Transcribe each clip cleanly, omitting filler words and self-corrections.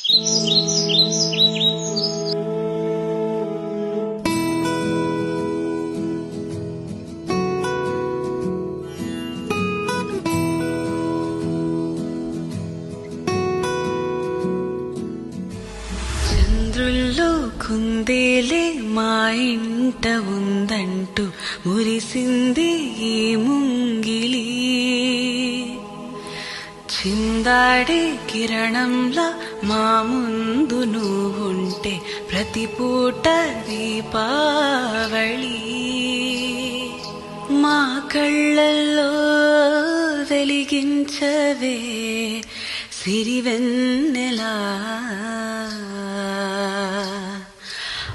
చంద్రుల్లో కుందేలే మా ఇంట ఉందంటూ మురిసింది ఈ ముంగిలి. చిందాడే కిరణంలా మా ముందు నువ్వుంటే ప్రతి పూట దీపావళి. మా కళ్ళల్లో వెలిగించవే సిరివెన్నెలా.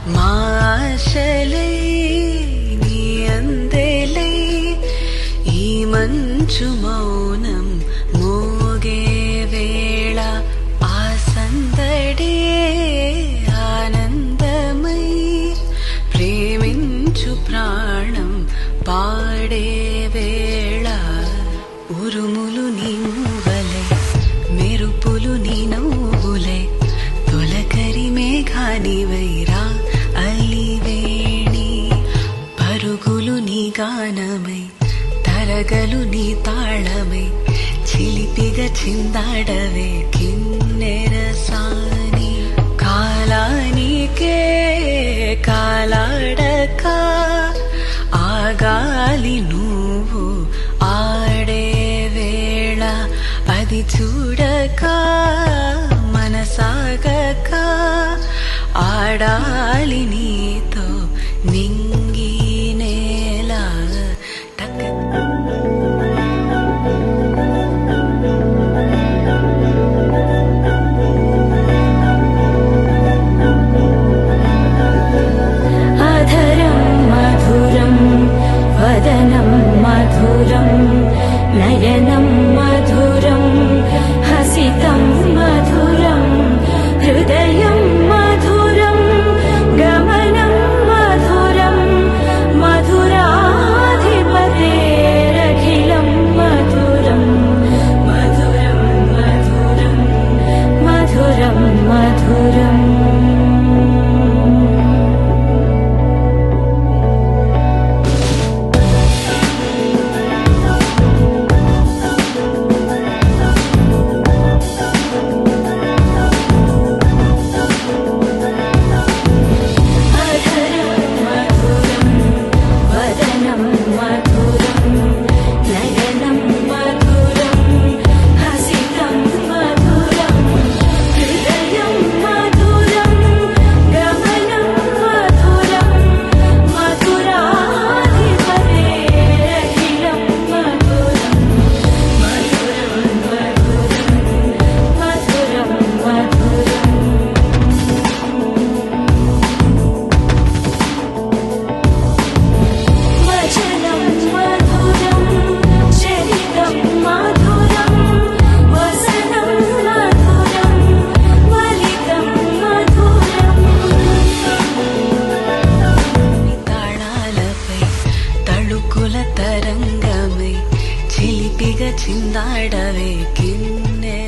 మా ఆశలై నీ అందెలై ఈ మంచు మౌనం మోగే వేళ ఆ సందడే ఆనందమై ప్రేమించు ప్రాణం పాడే వేళ. ఉరుములు నీ మూవలై మెరుపులు నీ నవ్వులై తొలకరి మేఘానివైరా అలివేణి. పరుగులు నీ గానమై తరగలు నీ తాళమై చిలిపిగా చిందాడవే కిన్నెర సాని. కాలానికే కాలాడక ఆగాలి నువ్వు ఆడే వేళ. అది చూడక మనసాగక ఆడాలి నీతో నింగి నేల. అధరం మధురం వదనం మధురం నయనం మధురం హసితం మధురం హృదయం మధురం గమనం మధురం మధురాధిపతేరఖిలం మధురం మధురం మధురం మధురం మధురం. తరంగమై చిలిపిగా చిందాడవే కిన్నె